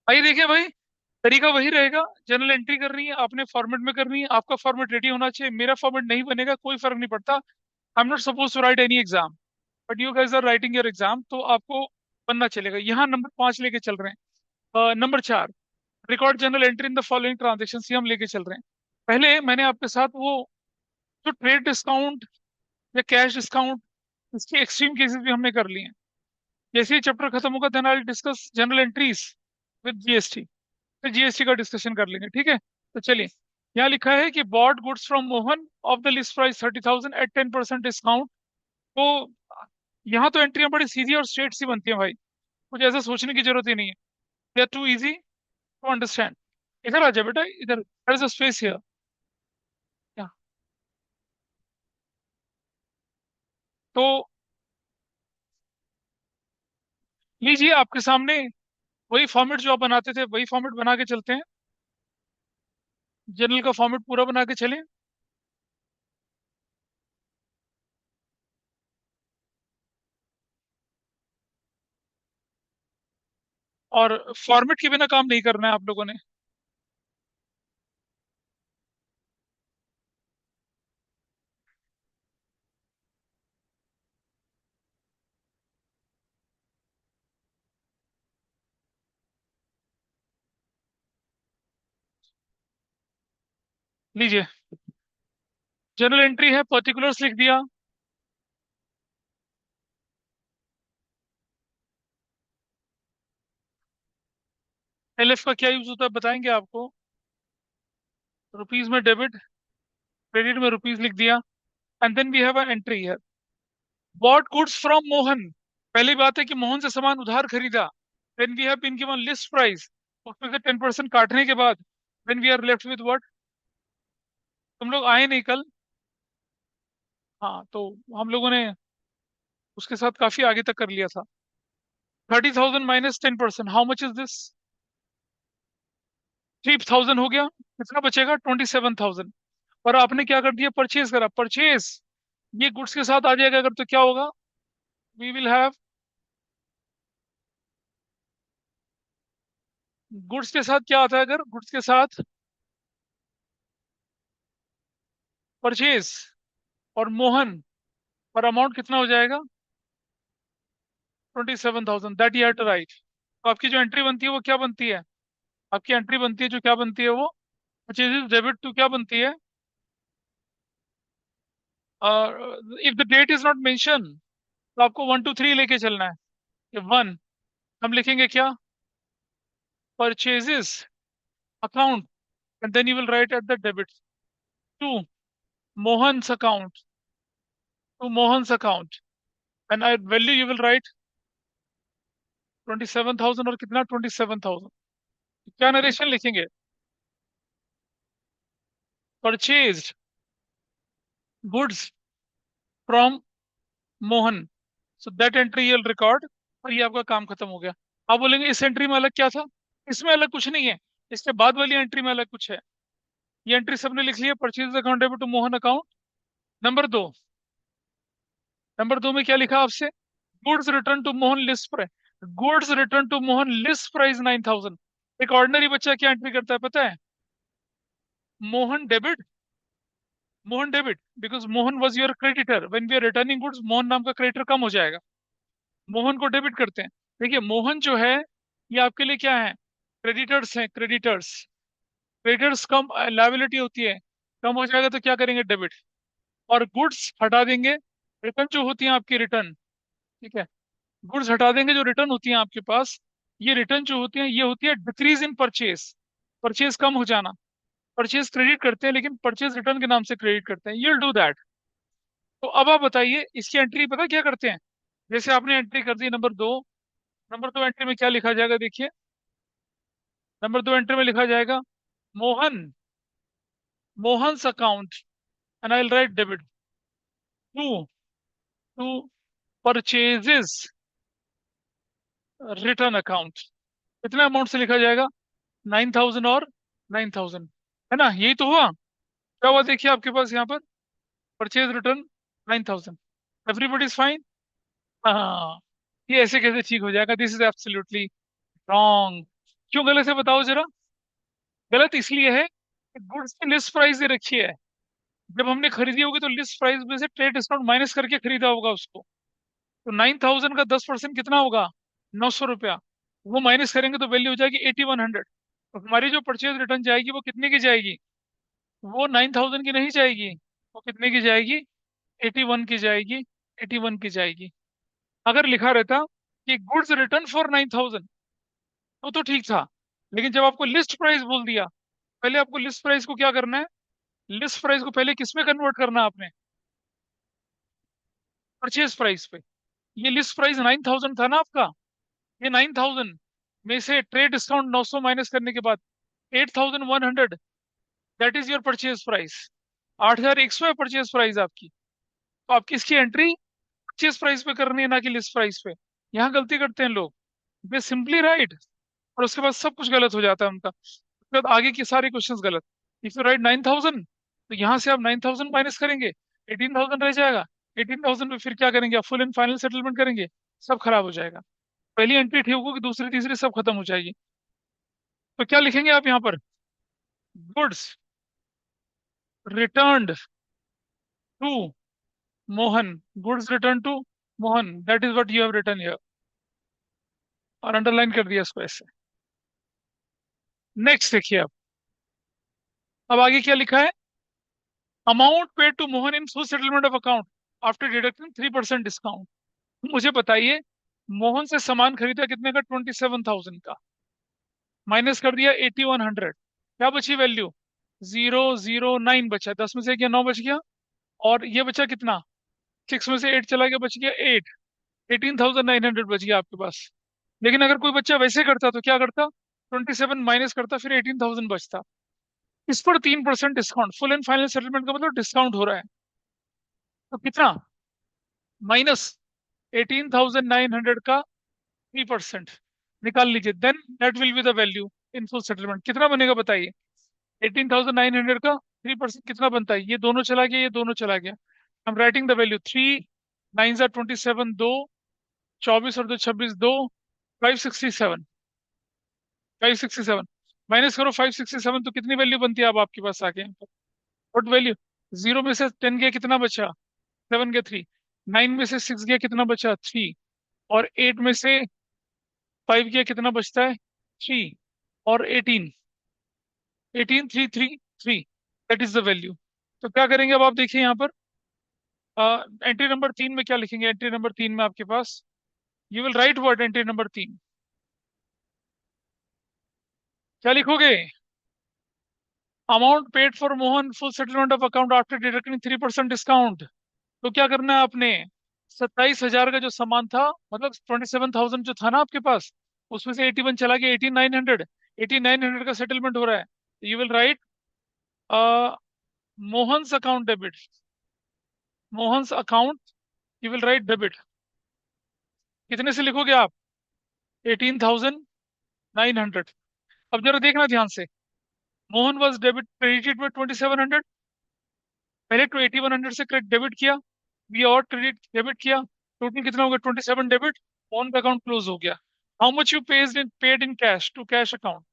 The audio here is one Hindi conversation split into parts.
भाई देखिए भाई, तरीका वही रहेगा। जनरल एंट्री करनी है, आपने फॉर्मेट में करनी है, आपका फॉर्मेट रेडी होना चाहिए। मेरा फॉर्मेट नहीं बनेगा कोई फर्क नहीं पड़ता। I am not suppose to write any exam, but you guys are writing your exam, तो आपको बनना चलेगा। यहाँ नंबर 5 लेके चल रहे हैं। Number 4, record general entry in the following transaction, ये हम लेके चल रहे हैं। पहले मैंने आपके साथ वो जो ट्रेड डिस्काउंट या कैश डिस्काउंट, इसके एक्सट्रीम केसेस भी हमने कर लिए हैं। जैसे ही चैप्टर खत्म होगा then I discuss general entries with GST, फिर जीएसटी का डिस्कशन कर लेंगे, ठीक है। तो चलिए, यहाँ लिखा है कि bought goods from Mohan of the list price 30,000 at 10% discount. तो यहाँ तो एंट्रियां बड़ी सीधी और स्ट्रेट सी बनती हैं भाई, कुछ ऐसा सोचने की जरूरत ही नहीं है। They are too easy to understand. इधर आ जाए बेटा, इधर, there is a space here. तो लीजिए आपके सामने वही फॉर्मेट जो आप बनाते थे, वही फॉर्मेट बना के चलते हैं। जनरल का फॉर्मेट पूरा बना के चलें। और फॉर्मेट के बिना काम नहीं करना है आप लोगों ने। लीजिए, जनरल एंट्री है, पर्टिकुलर्स लिख दिया। एलएफ का क्या यूज होता है बताएंगे आपको। रुपीज में डेबिट, क्रेडिट में रुपीज लिख दिया। And then we have an entry है, बॉट गुड्स फ्रॉम मोहन। पहली बात है कि मोहन से सामान उधार खरीदा। Then we have been given list price, उसमें से 10% काटने के बाद then we are left with what. तुम लोग आए नहीं कल। हाँ, तो हम लोगों ने उसके साथ काफी आगे तक कर लिया था। 30,000 minus 10%, how much is this? 3,000 हो गया। कितना बचेगा? 27,000। और आपने क्या कर दिया? परचेज करा। परचेज ये गुड्स के साथ आ जाएगा अगर, तो क्या होगा? वी विल हैव, गुड्स के साथ क्या आता है अगर गुड्स के साथ परचेज और मोहन, और अमाउंट कितना हो जाएगा? 27,000, that you have to write. तो आपकी जो एंट्री बनती है वो क्या बनती है? आपकी एंट्री बनती है जो क्या बनती है वो, परचेज डेबिट टू क्या बनती है? If the date is not mention, तो आपको 1 2 3 लेके चलना है। 1, हम लिखेंगे क्या? Purchases account, and then you will write at the debit. 2, Mohan's account, to Mohan's account, and at value you will write 27,000। और कितना? 27,000। क्या नरेशन लिखेंगे? Purchase goods from Mohan, so that entry you'll record. और ये आपका काम खत्म हो गया। आप बोलेंगे इस एंट्री में अलग क्या था? इसमें अलग कुछ नहीं है, इसके बाद वाली एंट्री में अलग कुछ है। ये एंट्री सबने लिख ली है, purchase account debit to Mohan account. Number 2, number 2 में क्या लिखा आपसे? Goods return to Mohan list price. Goods return to Mohan list price 9,000। एक ऑर्डिनरी बच्चा क्या एंट्री करता है पता है? Mohan debit, Mohan debit, because Mohan was your creditor. When we are returning goods, Mohan नाम का क्रेडिटर कम हो जाएगा, मोहन को डेबिट करते हैं। देखिए मोहन जो है, ये आपके लिए क्या है? क्रेडिटर्स हैं, क्रेडिटर्स। क्रेडिटर्स कम लायबिलिटी होती है, कम हो जाएगा तो क्या करेंगे? डेबिट। और गुड्स हटा देंगे, रिटर्न जो होती है आपकी, रिटर्न, ठीक है। गुड्स हटा देंगे जो रिटर्न होती है आपके पास। ये रिटर्न जो होती है ये होती है डिक्रीज इन परचेज, परचेज कम हो जाना। परचेज क्रेडिट करते हैं लेकिन परचेज रिटर्न के नाम से क्रेडिट करते हैं, यू डू दैट। तो अब आप बताइए इसकी एंट्री पता क्या करते हैं? जैसे आपने एंट्री कर दी नंबर 2, नंबर 2 एंट्री में क्या लिखा जाएगा देखिए। नंबर 2 एंट्री में लिखा जाएगा Mohan, Mohan's account, and I will write debit to, to purchases return account. कितना अमाउंट से लिखा जाएगा? 9,000 और 9,000, है ना? यही तो हुआ। क्या हुआ देखिए आपके पास यहाँ पर? Purchase return 9,000। Everybody is fine. हाँ, ये ऐसे कैसे ठीक हो जाएगा? This is absolutely wrong. क्यों गलत है बताओ जरा। गलत इसलिए है कि गुड्स की लिस्ट प्राइस दे रखी है। जब हमने खरीदी होगी तो लिस्ट प्राइस में से ट्रेड डिस्काउंट माइनस करके खरीदा होगा उसको। तो 9,000 का 10% कितना होगा? 900 रुपया। वो माइनस करेंगे तो वैल्यू हो जाएगी 8,100। तो हमारी जो परचेज रिटर्न जाएगी वो कितने की जाएगी? वो 9,000 की नहीं जाएगी। वो कितने की जाएगी? 81 की जाएगी। 81 की जाएगी। अगर लिखा रहता कि गुड्स रिटर्न फॉर 9,000 तो ठीक था। लेकिन जब आपको लिस्ट प्राइस बोल दिया, पहले आपको लिस्ट प्राइस को क्या करना है? लिस्ट प्राइस को पहले किस में कन्वर्ट करना है आपने? परचेज प्राइस पे। ये लिस्ट प्राइस 9,000 था ना आपका। ये 9,000 में से ट्रेड डिस्काउंट 900 माइनस करने के बाद 8,100, that is your purchase price. 8,100 है परचेज प्राइस आपकी। तो आपकी इसकी एंट्री परचेज प्राइस पे करनी है, ना कि लिस्ट प्राइस पे। यहाँ गलती करते हैं लोग। वे सिंपली राइट, और उसके बाद सब कुछ गलत हो जाता है उनका। उसके बाद आगे के सारे क्वेश्चंस गलत। इफ यू राइट 9,000 तो यहाँ से आप 9,000 माइनस करेंगे, 18,000 रह जाएगा। 18,000 में फिर क्या करेंगे? आप फुल एंड फाइनल सेटलमेंट करेंगे। सब खराब हो जाएगा। पहली एंट्री ठीक होगी, दूसरी तीसरी सब खत्म हो जाएगी। तो क्या लिखेंगे आप यहाँ पर? Goods returned to Mohan. Goods return to Mohan, that is what you have return here. और अंडरलाइन कर दिया इसको ऐसे। नेक्स्ट देखिए आप। अब आगे क्या लिखा है? Amount paid to Mohan in full settlement of account after deducting 3% discount. मुझे बताइए, मोहन से सामान खरीदा कितने का? 27,000 का। माइनस कर दिया 8,100। क्या बची वैल्यू? 009 बचा। 10 में से गया 9 बच गया। और ये बचा कितना? 6 में से 8 चला गया, बच गया 8। 18,900 बच गया आपके पास। लेकिन अगर कोई बच्चा वैसे करता तो क्या करता? 27 माइनस करता, फिर 18,000 बचता। इस पर 3% discount, full and final settlement का मतलब डिस्काउंट हो रहा है। तो कितना? माइनस 18,900 का 3%। निकाल लीजिए, then that will be the value in full settlement. कितना बनेगा बताइए? 18,900 का 3% कितना बनता है? ये दोनों चला गया, ये दोनों चला गया। हम राइटिंग द वैल्यू। 3 9 27, 2 24 और 2 26, 2 567। 567 माइनस करो 567 तो कितनी वैल्यू बनती है अब आपके पास आके यहाँ पर? What value? 0 में से 10 गया, कितना बचा? 7 गया 3। 9 में से 6 गया, कितना बचा? 3। और 8 में से 5 गया, कितना बचता है? 3। और 18, 18,333, दैट इज द वैल्यू। तो क्या करेंगे अब आप देखिए यहाँ पर। एंट्री नंबर 3 में क्या लिखेंगे? एंट्री नंबर 3 में आपके पास you will write word. Entry number 3 क्या लिखोगे? Amount paid for Mohan full settlement of account after deducting 3% discount. तो क्या करना है आपने? 27,000 का जो सामान था, मतलब 27,000 जो था ना आपके पास, उसमें से 81 चला गया। 18,900। 18,900 का सेटलमेंट हो रहा है। You will right Mohan's account debit. Mohan's account, you will write debit. कितने से लिखोगे आप? 18,900। अब जरा देखना ध्यान से। मोहन वॉज डेबिट क्रेडिटेड में 2,700। पहले तो 8,100 से डेबिट किया, वी और क्रेडिट डेबिट किया। टोटल कितना हो गया? 27 डेबिट। मोहन का अकाउंट क्लोज हो गया। How much you paid in cash to cash account?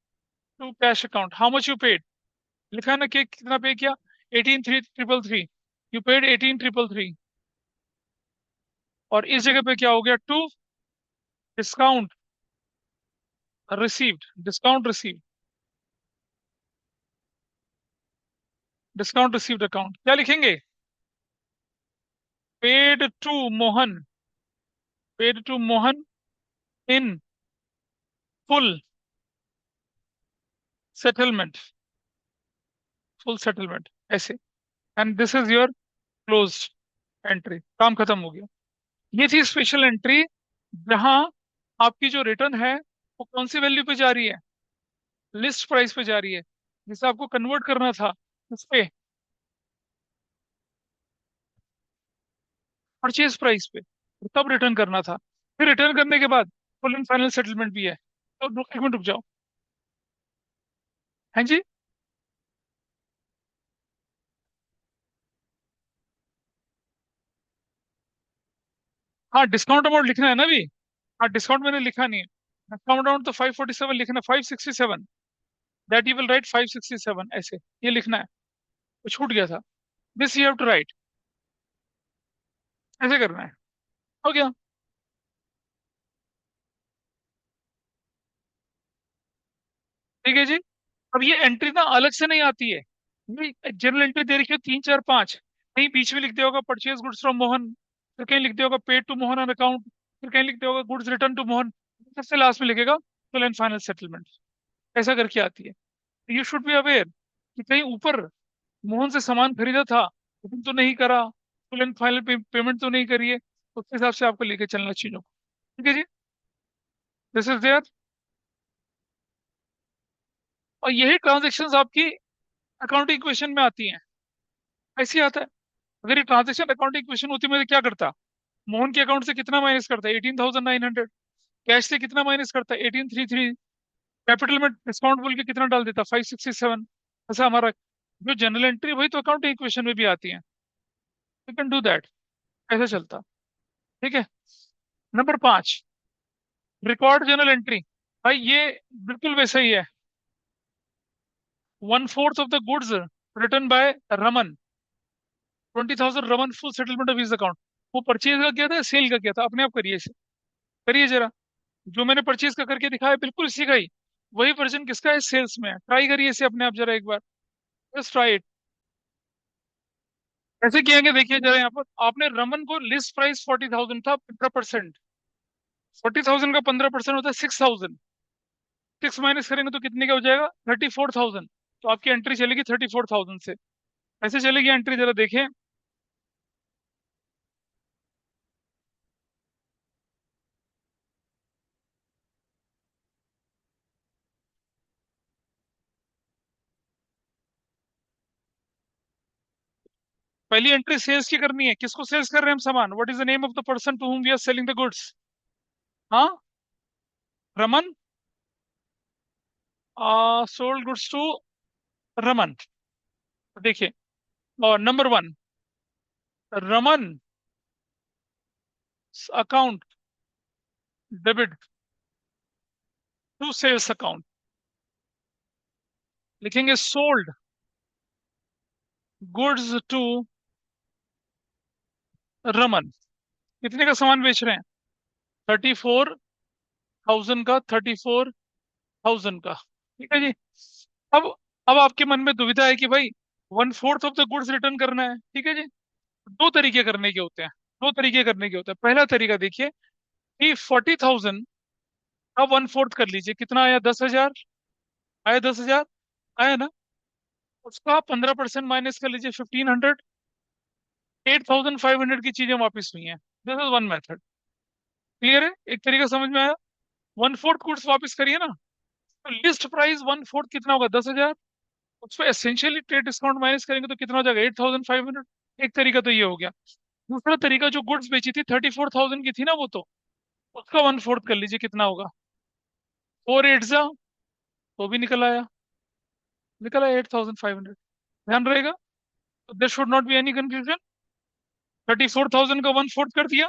To cash account how much you paid? लिखा है ना कि कितना पे किया? 18,333। You paid 18,333। और इस जगह पे क्या हो गया? To discount received. Discount received. Discount received account क्या लिखेंगे? Paid to Mohan. Paid to Mohan in full settlement. Full settlement ऐसे। And this is your close entry. काम खत्म हो गया। ये थी स्पेशल एंट्री, जहां आपकी जो रिटर्न है वो कौन सी वैल्यू पे जा रही है? लिस्ट प्राइस पे जा रही है, जिसे आपको कन्वर्ट करना था उस पे, परचेज प्राइस पे। और तब रिटर्न करना था। फिर रिटर्न करने के बाद फुल एंड फाइनल सेटलमेंट भी है। तो 1 मिनट रुक जाओ। हाँ जी। हाँ, डिस्काउंट अमाउंट लिखना है ना अभी। हाँ, डिस्काउंट मैंने लिखा नहीं है। काउंट डाउन तो 547 लिखना, 567, दैट यू विल राइट 567 ऐसे, ये लिखना है। वो छूट गया था, this you have to write, ऐसे करना है। हो गया। ठीक है जी। अब ये एंट्री ना अलग से नहीं आती है, ये जनरल एंट्री दे रखी है 3 4 5, कहीं बीच में लिख दिया होगा परचेज गुड्स फ्रॉम मोहन, फिर कहीं लिख दिया होगा paid to Mohan on account, फिर कहीं लिख दिया होगा गुड्स रिटर्न टू मोहन, सबसे लास्ट में लिखेगा फुल एंड फाइनल सेटलमेंट। ऐसा करके आती है। यू शुड बी अवेयर कि कहीं ऊपर मोहन से सामान खरीदा था लेकिन तो नहीं करा, फुल एंड फाइनल पेमेंट तो नहीं करी है, उस हिसाब से आपको लेके चलना चीजों को। ठीक है जी, दिस इज देयर। और यही ट्रांजेक्शन आपकी अकाउंटिंग इक्वेशन में आती हैं, ऐसे ही आता है। अगर ये ट्रांजेक्शन अकाउंटिंग इक्वेशन होती मैं तो क्या करता, मोहन के अकाउंट से कितना माइनस करता है 18,900, कैश से कितना माइनस करता है 1833, कैपिटल में डिस्काउंट बोल के कितना डाल देता 567। ऐसा हमारा जो जनरल एंट्री वही तो अकाउंटिंग इक्वेशन में भी आती है, यू कैन डू दैट, ऐसा चलता। ठीक है। Number 5, record general entry. भाई ये बिल्कुल वैसा ही है। 1/4 of the goods return by Raman, 20,000 Raman full settlement of his account. वो परचेज का किया था, सेल का किया था, अपने आप करिए इसे, करिए जरा। जो मैंने परचेज का करके दिखाया बिल्कुल इसी का ही, वही वर्जन किसका है, सेल्स में है। ट्राई करिए इसे अपने आप जरा एक बार, जस्ट ट्राई इट। कैसे किएंगे देखिए जरा, यहाँ पर आपने रमन को लिस्ट प्राइस 40,000 था, 15%, 40,000 का 15% होता है 6,000, 6 माइनस करेंगे तो कितने का हो जाएगा 34,000। तो आपकी एंट्री चलेगी 34,000 से। कैसे चलेगी एंट्री जरा देखें। पहली एंट्री सेल्स की करनी है, किसको सेल्स कर रहे हैं हम सामान, what is the name of the person to whom we are selling the goods. हाँ, Raman, sold goods to Raman. देखिए, और number 1, Raman account debit to sales account, लिखेंगे सोल्ड गुड्स टू रमन। कितने का सामान बेच रहे हैं, 34,000 का, 34,000 का। ठीक है जी। अब अब आपके मन में दुविधा है कि भाई 1/4 ऑफ द गुड्स रिटर्न करना है। ठीक है जी। दो तरीके करने के होते हैं, दो तरीके करने के होते हैं। पहला तरीका देखिए कि 40,000 का 1/4 कर लीजिए, कितना आया 10,000, आया 10,000, आया ना। उसका 15% माइनस कर लीजिए 1,500, 8,500 की चीजें वापस हुई हैं। This is one method. Clear है, एक तरीका समझ में आया। 1/4 गुड्स वापस करिए ना, तो लिस्ट प्राइस 1/4 कितना होगा 10,000, उस पर एसेंशियली ट्रेड डिस्काउंट माइनस करेंगे तो कितना हो जाएगा 8,500। एक तरीका तो ये हो गया। दूसरा तरीका, जो गुड्स बेची थी 34,000 की थी ना वो, तो उसका 1/4 कर लीजिए, कितना होगा 4 8 जा, वो भी निकल आया, निकल आया 8,500। ध्यान रहेगा, तो there should not be any confusion. 34,000 का 1/4 कर दिया,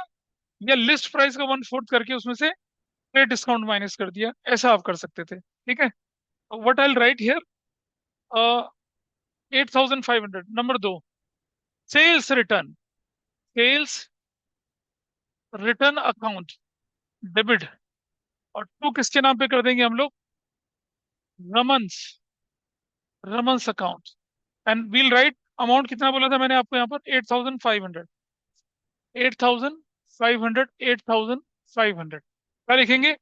या लिस्ट प्राइस का 1/4 करके उसमें से ट्रेड डिस्काउंट माइनस कर दिया, ऐसा आप कर सकते थे। ठीक है। What I write here, 8,500। Number 2, sales return, sales return account debit, और टू किसके नाम पे कर देंगे हम लोग, Raman's, Raman's account. And we'll write amount, कितना बोला था मैंने आपको यहाँ पर 8,500, 8,500, 8,500। क्या लिखेंगे,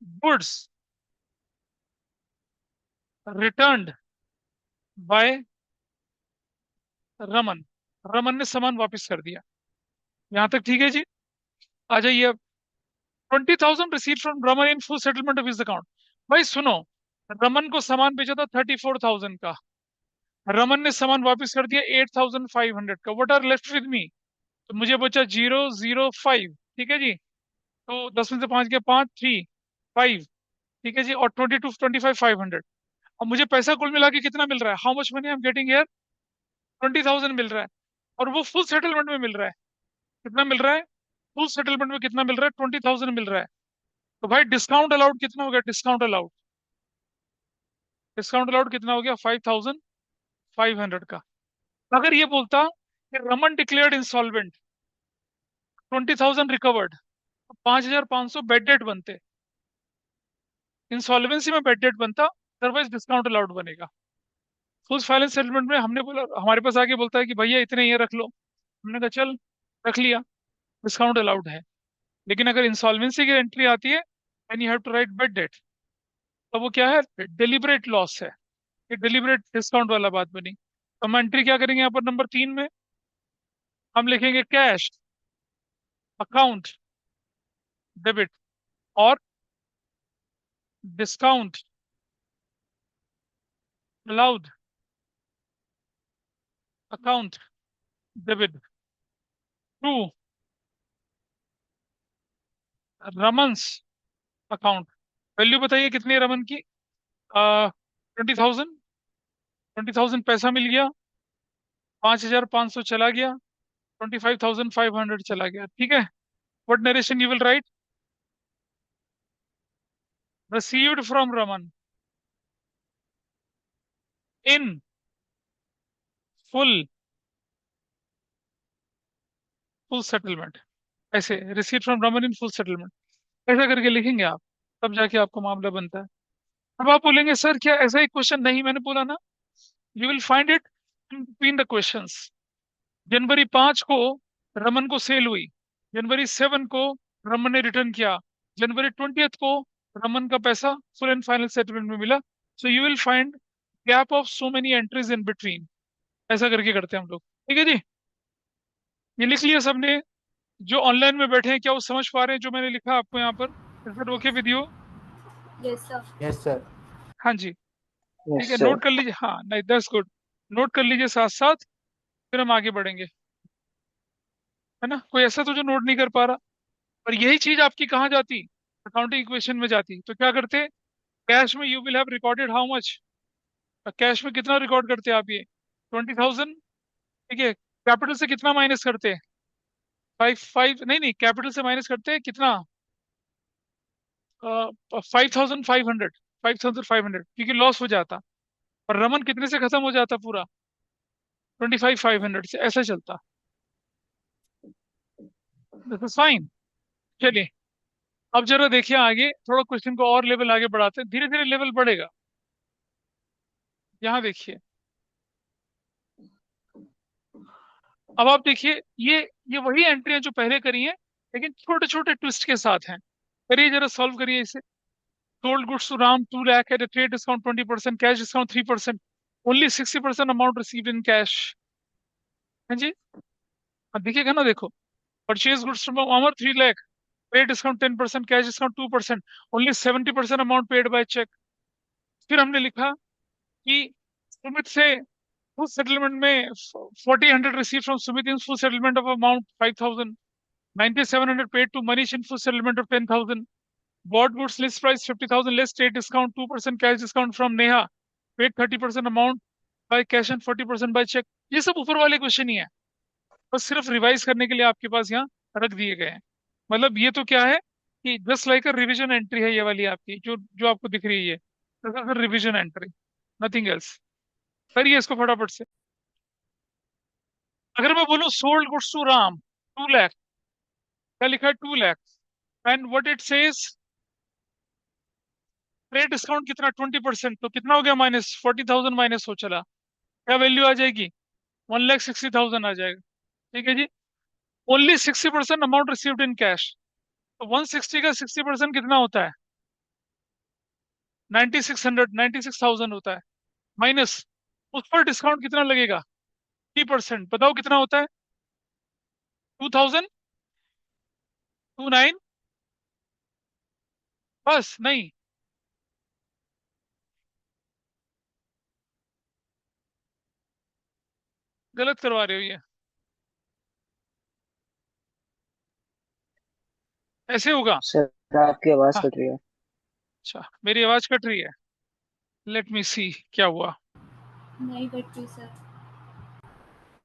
goods returned by Raman, Raman ने सामान वापस कर दिया। यहां तक ठीक है जी। आ जाइए अब। 20,000 receive from Raman in full settlement of his account. भाई सुनो, रमन को सामान बेचा था 34,000 का, रमन ने सामान वापस कर दिया 8,500 का। What are left with me, तो मुझे बचा 005। ठीक है जी। तो 10 में से 5 गया, 5 3 5। ठीक है जी, और 22 25 500। अब मुझे पैसा कुल मिला के कितना मिल रहा है, how much money I am getting here, 20,000 मिल रहा है। और वो फुल सेटलमेंट में मिल रहा है, कितना मिल रहा है, फुल सेटलमेंट में कितना मिल रहा है, 20,000 मिल रहा है। तो भाई डिस्काउंट अलाउड कितना हो गया? डिस्काउंट अलाउड कितना हो गया? 5500 का। अगर ये बोलता कि Raman declared insolvent, 20,000 recovered, 5,500 bed date बनते, इंसॉल्वेंसी में बेड डेट बनता, अदरवाइज डिस्काउंट अलाउड बनेगा। फुल फाइनेंस सेटलमेंट में हमने बोला, हमारे पास आके बोलता है कि भैया इतने ये रख लो, हमने कहा चल रख लिया, डिस्काउंट अलाउड है। लेकिन अगर इंसॉल्वेंसी की एंट्री आती है and you have to write bad debt, तो वो क्या है? डिलिबरेट लॉस है, ये डिलिबरेट डिस्काउंट वाला बात बनी। तो हम एंट्री क्या करेंगे यहाँ पर? नंबर 3 में हम लिखेंगे कैश अकाउंट डेबिट और discount allowed account debit to Raman's account. Value बताइए कितनी है रमन की? 20,000। 20,000 पैसा मिल गया, 5,500 चला गया, 25,500 चला गया, ठीक है। What narration you will write? Received from Raman in full, full settlement. ऐसे receive from Raman in full settlement, ऐसा करके लिखेंगे आप, तब जाके आपको मामला बनता है। अब आप बोलेंगे सर क्या ऐसा ही क्वेश्चन नहीं, मैंने बोला ना, you will find it in between the questions. जनवरी 5 को रमन को सेल हुई, जनवरी 7 को रमन ने रिटर्न किया, जनवरी 20 को रमन का पैसा फुल एंड फाइनल सेटलमेंट में मिला। So you will find gap of so many entries in between. ऐसा करके करते हैं हम लोग, ठीक है जी। ये लिख लिया सबने? जो ऑनलाइन में बैठे हैं क्या वो समझ पा रहे हैं जो मैंने लिखा आपको यहाँ पर? Is it okay with you? Yes sir. Yes sir. हाँ जी, ठीक यस है, सर। नोट कर लीजिए। हाँ नहीं, दैट्स गुड। नोट कर लीजिए साथ साथ, फिर हम आगे बढ़ेंगे, है ना? कोई ऐसा तो जो नोट नहीं कर पा रहा। और यही चीज आपकी कहाँ जाती? अकाउंटिंग इक्वेशन में जाती। तो क्या करते? कैश में you will have recorded how much? Cash में कितना रिकॉर्ड करते आप? ये 20,000, ठीक है। कैपिटल से कितना माइनस करते? 5 5 नहीं नहीं, कैपिटल से माइनस करते हैं कितना? 5,500। 5,500 क्योंकि लॉस हो जाता। और रमन कितने से खत्म हो जाता पूरा? 25,500 से, ऐसा चलता। This is fine. चलिए, अब जरा देखिए आगे, थोड़ा क्वेश्चन को और लेवल आगे बढ़ाते हैं, धीरे धीरे लेवल बढ़ेगा। यहाँ देखिए, अब आप देखिए, ये वही एंट्री है जो पहले करी है, लेकिन छोटे छोटे ट्विस्ट के साथ हैं। करिए जरा, सॉल्व करिए इसे। Sold goods to Ram 2 lakh at trade discount 20%, cash discount 3%, only 60% amount received in cash. हाँ जी, अब देखिएगा ना, देखो, purchase goods from Amar 3 lakh, pay discount 10%, cash discount 2%, only 70% amount paid by cheque. फिर हमने लिखा कि सुमित से फुल सेटलमेंट में 40,000 receive from Sumit in full settlement of amount 5,000, 9,700 paid to Manish in full settlement of 10,000, bought goods list price 50,000 less trade discount 2% cash discount from Neha, paid 30% amount by cash and 40% by check। ये सब ऊपर वाले क्वेश्चन ही है, बस सिर्फ रिवाइज करने के लिए आपके पास यहाँ रख दिए गए हैं। मतलब ये तो क्या है कि जस्ट लाइक अ रिवीजन एंट्री है ये वाली आपकी, जो जो आपको दिख रही है ये रिवीजन एंट्री, नथिंग एल्स। करिए इसको फटाफट से। अगर मैं बोलूं sold goods to Ram 2 lakh, क्या लिखा है? 2 lakh, and what it says, trade discount कितना? 20%, तो कितना हो गया माइनस? 40,000 माइनस हो चला, क्या वैल्यू आ जाएगी? 1,60,000 आ जाएगा, ठीक है जी। Only 60% amount received in cash, तो 160 का 60% कितना होता है? 9,600, 96,000 होता है। माइनस उस पर डिस्काउंट कितना लगेगा? 3%, बताओ कितना होता है? 2,000, 29, बस नहीं, गलत करवा रहे हो ये, ऐसे होगा। सर आपकी आवाज हाँ, कट रही है। अच्छा, मेरी आवाज कट रही है, लेट मी सी क्या हुआ। नहीं कटती सर।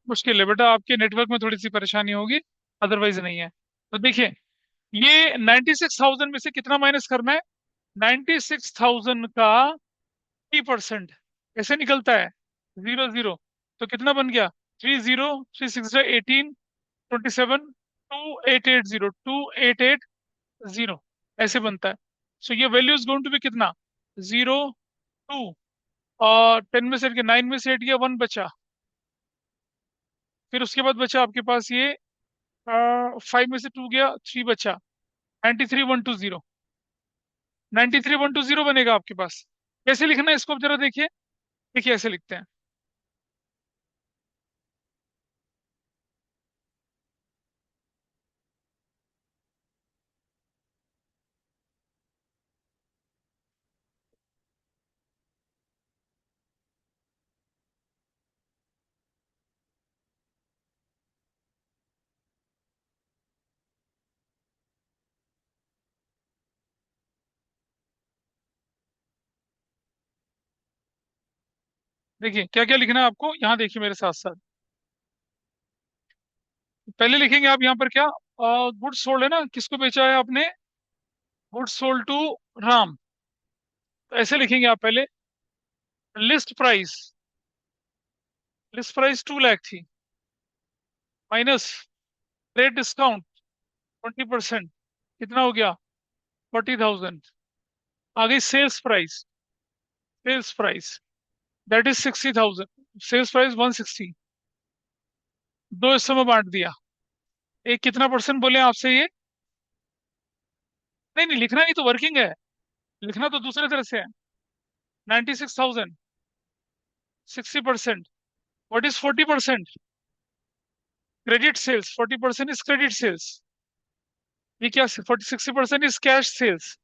मुश्किल है बेटा, आपके नेटवर्क में थोड़ी सी परेशानी होगी, अदरवाइज नहीं है। तो देखिए, ये 96,000 में से कितना माइनस करना है? 96,000 का 3%। कैसे निकलता है? 0 0। तो कितना बन गया? 30, 3 6 18, 27, 2880, 2880 ऐसे बनता है। सो ये value is going to be कितना? 0 2, और 10 में से हट के 9 में से हट गया, 1 बचा। फिर उसके बाद बचा आपके पास ये 5 में से 2 गया, 3 बचा। 93,120, 93,120 बनेगा आपके पास। कैसे लिखना है इसको आप जरा देखिए। देखिए ऐसे लिखते हैं। देखिए क्या क्या लिखना है आपको, यहाँ देखिए मेरे साथ साथ। पहले लिखेंगे आप यहाँ पर क्या, गुड्स सोल्ड है ना, किसको बेचा है आपने? Goods sold to Ram. तो ऐसे लिखेंगे आप पहले। List price, list price 2 lakh थी, माइनस ट्रेड डिस्काउंट 20%, कितना हो गया? 40,000। आ गई sales price, sales price that is 60,000, sales price 160। दो हिस्सों में बांट दिया। एक कितना परसेंट बोले आपसे ये? नहीं नहीं, लिखना ही तो वर्किंग है, लिखना तो दूसरे तरह से है। 96,000, 60%। What is 40%? Credit sales. 40% is credit sales. ये क्या? 60% इज कैश सेल्स।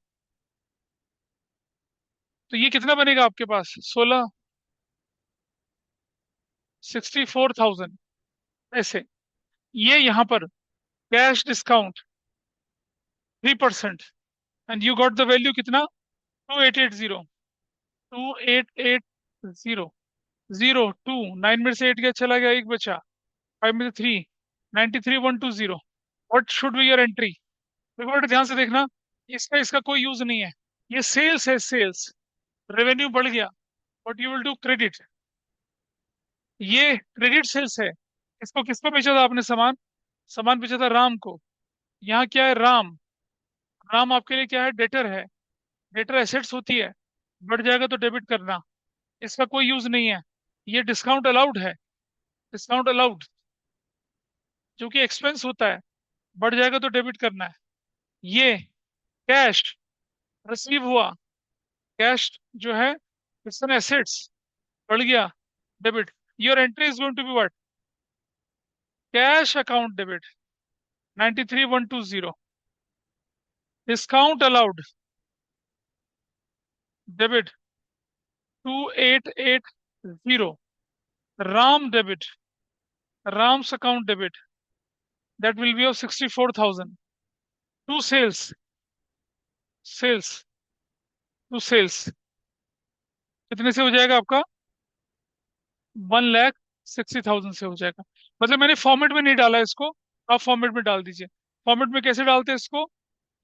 तो ये कितना बनेगा आपके पास? 64,000 ऐसे। ये यहाँ पर cash discount 3%, and you got the value कितना? 2880, 2880। 0 2, 9 में से 8 गया, चला गया, एक बचा। 5 में से 3, 93,120। What should be your entry? देखो बेटा ध्यान से देखना, इसका इसका कोई यूज नहीं है। ये सेल्स है, सेल्स। रेवेन्यू बढ़ गया, but you will do credit. ये क्रेडिट सेल्स है। इसको किसको बेचा था आपने सामान? सामान बेचा था राम को। यहाँ क्या है? राम। राम आपके लिए क्या है? डेटर है। डेटर एसेट्स होती है, बढ़ जाएगा तो डेबिट करना। इसका कोई यूज नहीं है। ये डिस्काउंट अलाउड है, डिस्काउंट अलाउड, जो कि एक्सपेंस होता है, बढ़ जाएगा तो डेबिट करना है। ये कैश रिसीव हुआ, कैश जो है इट्स एन एसेट्स, बढ़ गया, debit. Your entry is going to be what? Cash account debit 93,120। Discount allowed debit 2880। Ram debit, Ram's account debit, that will be of 64,000। To sales, sales, to sales कितने से हो जाएगा आपका? 1,60,000 से हो जाएगा। मतलब मैंने फॉर्मेट में नहीं डाला इसको, आप फॉर्मेट में डाल दीजिए। फॉर्मेट में कैसे डालते हैं इसको?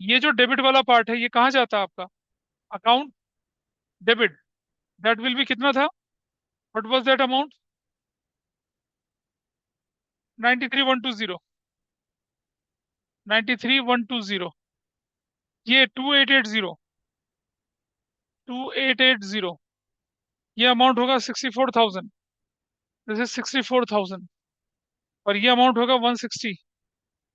ये जो डेबिट वाला पार्ट है ये कहाँ जाता है आपका? Account debit, that will B कितना था? What was that amount? 93,120, 93,120। ये 2880, ये अमाउंट होगा 64,000। This is 64,000। और ये अमाउंट होगा 160,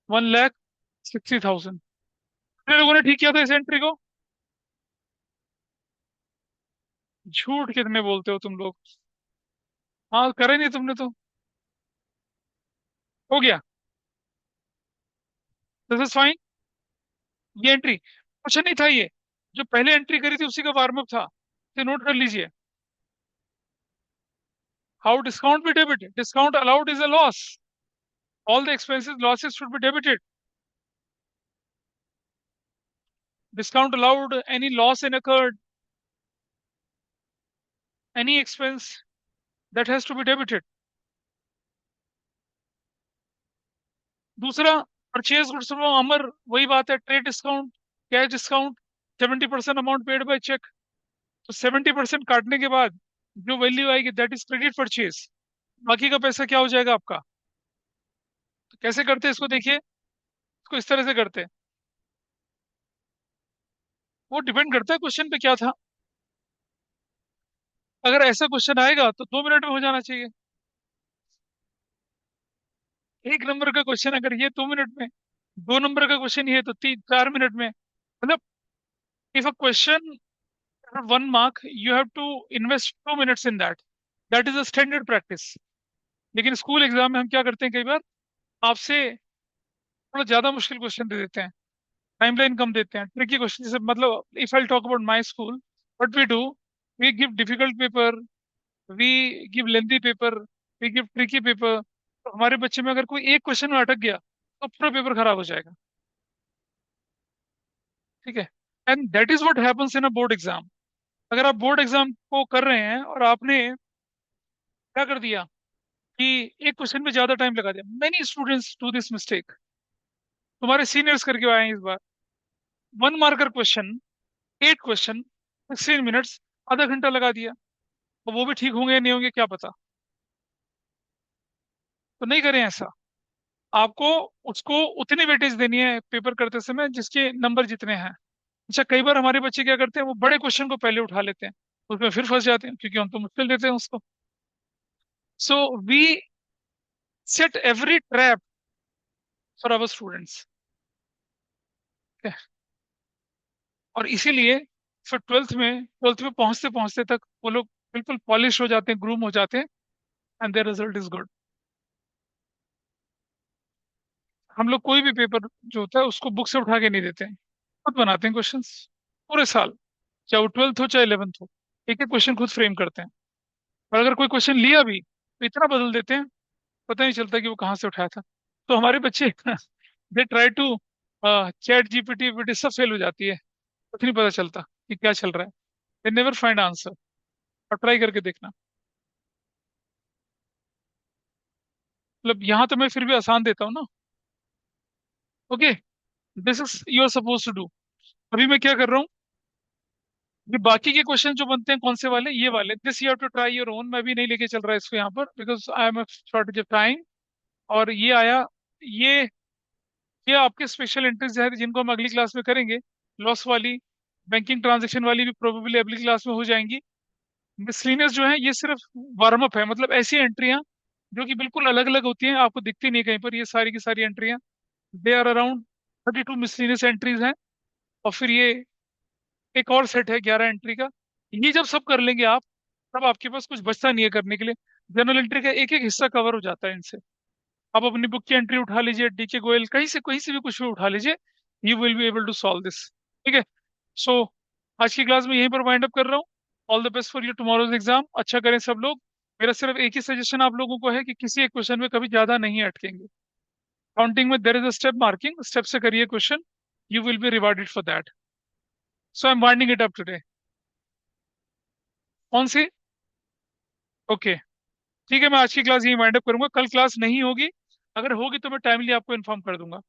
1,60,000। कितने लोगों ने ठीक किया था इस एंट्री को? झूठ कितने बोलते हो तुम लोग? हाँ करे नहीं तुमने तो। हो गया, दिस इज फाइन। ये एंट्री क्वेश्चन नहीं था ये, जो पहले एंट्री करी थी उसी का वार्म अप था, इसे नोट कर लीजिए। How discount be debit? Discount allowed is a loss, all the expenses losses should be debited. Discount allowed any loss in occurred, any expense that has to be debited। दूसरा, परचेज गुड्स फ्रॉम अमर, वही बात है, trade discount, cash discount, 70% amount paid by cheque. तो 70% काटने के बाद जो वैल्यू आएगी दैट इज क्रेडिट परचेज। बाकी का पैसा क्या हो जाएगा आपका। तो कैसे करते हैं इसको, देखिए इसको इस तरह से करते हैं। वो डिपेंड करता है क्वेश्चन पे क्या था। अगर ऐसा क्वेश्चन आएगा तो 2 मिनट में हो जाना चाहिए। एक नंबर का क्वेश्चन अगर ये 2 मिनट में, 2 नंबर का क्वेश्चन ये तो 3 4 मिनट में, मतलब if a question 1 mark you have to invest 2 minutes in that, that is a standard practice। लेकिन स्कूल एग्जाम में हम क्या करते हैं, कई बार आपसे थोड़ा ज्यादा मुश्किल क्वेश्चन दे देते हैं, टाइमलाइन कम देते हैं, ट्रिकी क्वेश्चन। जैसे मतलब if I talk about my school, what we do, we give difficult paper, we give lengthy paper, we give tricky paper. तो हमारे बच्चे में अगर कोई एक क्वेश्चन में अटक गया तो पूरा पेपर खराब हो जाएगा। ठीक है। And that is what happens in a board exam. अगर आप बोर्ड एग्जाम को कर रहे हैं और आपने क्या कर दिया कि एक क्वेश्चन में ज्यादा टाइम लगा दिया, many students do this mistake, तुम्हारे सीनियर्स करके आए हैं इस बार। 1 मार्कर क्वेश्चन, 8 क्वेश्चन, 16 मिनट्स, आधा घंटा लगा दिया। और वो भी ठीक होंगे या नहीं होंगे क्या पता। तो नहीं करें ऐसा। आपको उसको उतनी वेटेज देनी है पेपर करते समय जिसके नंबर जितने हैं। अच्छा, कई बार हमारे बच्चे क्या करते हैं, वो बड़े क्वेश्चन को पहले उठा लेते हैं, उसमें फिर फंस जाते हैं क्योंकि हम तो मुश्किल देते हैं उसको। So we set every trap for our students. और इसीलिए फिर ट्वेल्थ में पहुंचते पहुंचते तक वो लोग बिल्कुल पॉलिश हो जाते हैं, ग्रूम हो जाते हैं, and there result is good. हम लोग कोई भी पेपर जो होता है उसको बुक से उठा के नहीं देते हैं, खुद बनाते हैं क्वेश्चंस पूरे साल, चाहे वो 12th हो चाहे 11th हो। एक एक क्वेश्चन खुद फ्रेम करते हैं। और अगर कोई क्वेश्चन लिया भी तो इतना बदल देते हैं, पता नहीं चलता कि वो कहाँ से उठाया था। तो हमारे बच्चे they try to chat GPT वीपीटी सब फेल हो जाती है, कुछ नहीं पता चलता कि क्या चल रहा है। They never find answer. और ट्राई करके देखना। मतलब यहाँ तो मैं फिर भी आसान देता हूँ ना। Okay, this is you are suppose to do. अभी मैं क्या कर रहा हूँ, ये बाकी के क्वेश्चन जो बनते हैं कौन से वाले, ये वाले, this you have to try your own. मैं भी नहीं लेके चल रहा इसको यहाँ पर because I am shortage of time. और ये आया, ये ये आपके स्पेशल एंट्रीज है जिनको हम अगली क्लास में करेंगे। लॉस वाली, बैंकिंग ट्रांजेक्शन वाली भी प्रोबेबली अगली क्लास में हो जाएंगी। मिसलिनियस जो है ये सिर्फ वार्म अप है, मतलब ऐसी एंट्रियां जो कि बिल्कुल अलग अलग होती हैं, आपको दिखती नहीं कहीं पर, ये सारी की सारी एंट्रियां। They are around 32 miscellaneous entries हैं। और फिर ये एक और सेट है 11 एंट्री का। ये जब सब कर लेंगे आप, तब आपके पास कुछ बचता नहीं है करने के लिए। जनरल एंट्री का एक एक हिस्सा कवर हो जाता है इनसे। आप अपनी बुक की एंट्री उठा लीजिए, डीके गोयल कहीं से भी कुछ भी उठा लीजिए, you will be able to solve this. ठीक है। सो आज की क्लास में यहीं पर वाइंड अप कर रहा हूँ। All the best for your tomorrow's exam. अच्छा करें सब लोग। मेरा सिर्फ एक ही सजेशन आप लोगों को है कि किसी एक क्वेश्चन में कभी ज्यादा नहीं अटकेंगे। काउंटिंग में there is a step marking, step से करिए question, you will B rewarded for that. So I am winding it up today. कौन सी? ओके, ठीक है, मैं आज की क्लास यही वाइंड अप करूंगा। कल क्लास नहीं होगी, अगर होगी तो मैं टाइमली आपको इन्फॉर्म कर दूंगा।